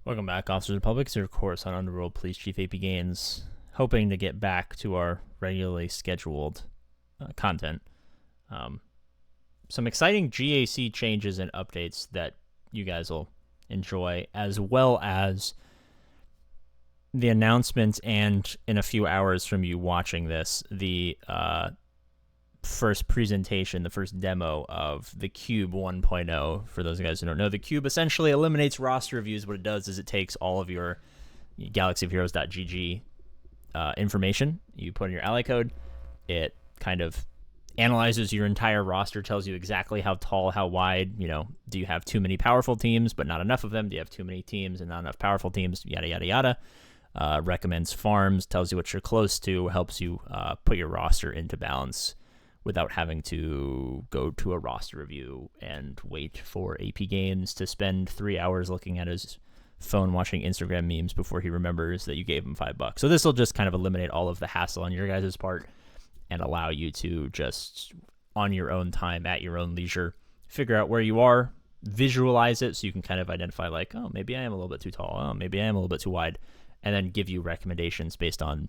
Welcome back, Officers of the Public. It's your course on Underworld Police Chief APGAINS, hoping to get back to our regularly scheduled content. Some exciting GAC changes and updates that you guys will enjoy, as well as the announcements and, in a few hours from you watching this, the first presentation, the first demo of the Cube 1.0. For those guys who don't know, the Cube essentially eliminates roster reviews. What it does is it takes all of your galaxyofheroes.gg information, you put in your ally code, it kind of analyzes your entire roster, tells you exactly how tall, how wide, do you have too many powerful teams but not enough of them? Do you have too many teams and not enough powerful teams? Yada, yada, yada. Recommends farms, tells you what you're close to, helps you put your roster into balance without having to go to a roster review and wait for APGAINS to spend 3 hours looking at his phone watching Instagram memes before he remembers that you gave him $5. So this will just kind of eliminate all of the hassle on your guys' part and allow you to just, on your own time, at your own leisure, figure out where you are, visualize it so you can kind of identify like, oh, maybe I am a little bit too tall, oh, maybe I am a little bit too wide, and then give you recommendations based on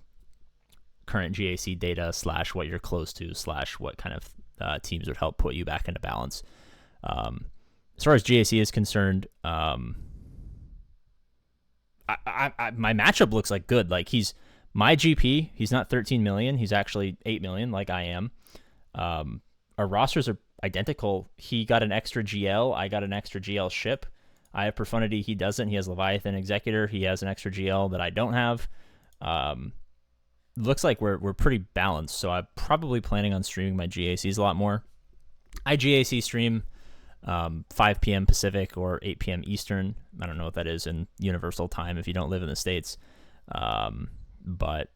current GAC data / what you're close to / what kind of teams would help put you back into balance. As far as GAC is concerned, my matchup looks like good. Like he's my GP. He's not 13 million. He's actually 8 million, like I am. Our rosters are identical. He got an extra GL. I got an extra GL ship. I have Profundity. He doesn't. He has Leviathan Executor. He has an extra GL that I don't have. Looks like we're pretty balanced, so I'm probably planning on streaming my GACs a lot more. I GAC stream 5 p.m. Pacific or 8 p.m. Eastern. I don't know what that is in Universal Time if you don't live in the States. But,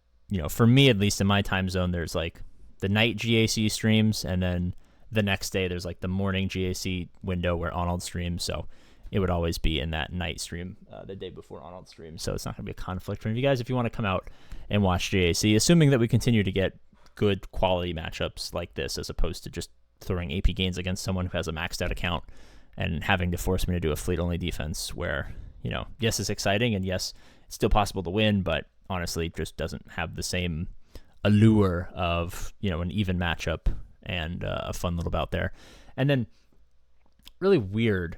for me, at least in my time zone, there's like the night GAC streams, and then the next day there's like the morning GAC window where Arnold streams, so it would always be in that night stream the day before Arnold streams, so it's not going to be a conflict for you guys if you want to come out and watch GAC, assuming that we continue to get good quality matchups like this, as opposed to just throwing APGAINS against someone who has a maxed out account and having to force me to do a fleet-only defense where, yes, it's exciting, and yes, it's still possible to win, but honestly just doesn't have the same allure of, an even matchup and a fun little bout there. And then really weird,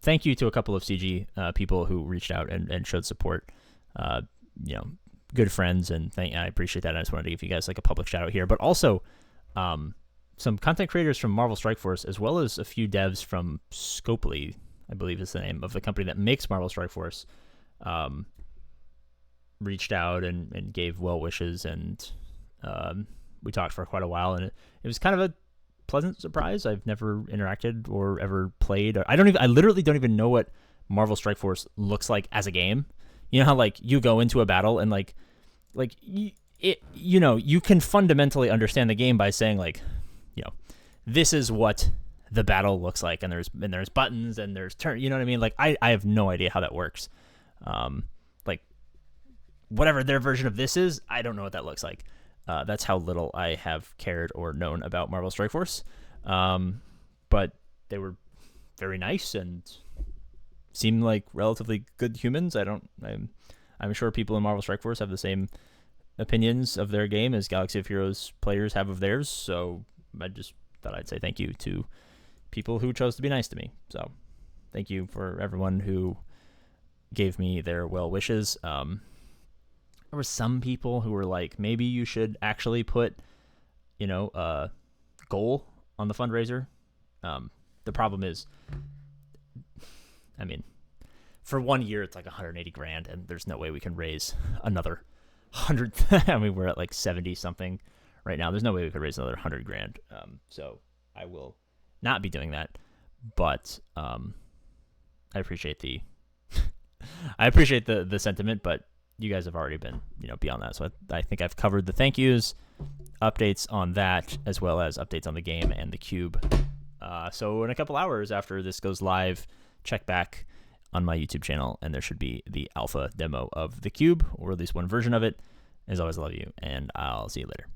thank you to a couple of CG people who reached out and showed support, good friends, and I appreciate that. I just wanted to give you guys like a public shout out here, but also some content creators from Marvel Strike Force, as well as a few devs from Scopely, I believe is the name of the company that makes Marvel Strike Force, reached out and gave well wishes, and we talked for quite a while, and it was kind of a pleasant surprise. I've never interacted or ever played. I literally don't even know what Marvel Strike Force looks like as a game. You know how like you go into a battle and you can fundamentally understand the game by saying like, this is what the battle looks like, and there's buttons and there's turn. You know what I mean? Like I have no idea how that works. Like whatever their version of this is, I don't know what that looks like. That's how little I have cared or known about Marvel Strike Force. But they were very nice and seemed like relatively good humans. I'm sure people in Marvel Strike Force have the same opinions of their game as Galaxy of Heroes players have of theirs. So I just thought I'd say thank you to people who chose to be nice to me. So thank you for everyone who gave me their well wishes. There were some people who were like, maybe you should actually put, a goal on the fundraiser. The problem is, for 1 year, it's like 180 grand, and there's no way we can raise another 100. We're at like 70 something right now. There's no way we could raise another 100 grand. So I will not be doing that, but I appreciate the sentiment, but you guys have already been, beyond that. So I think I've covered the thank yous, updates on that, as well as updates on the game and the Cube. So in a couple hours after this goes live, check back on my YouTube channel, and there should be the alpha demo of the Cube, or at least one version of it. As always, I love you, and I'll see you later.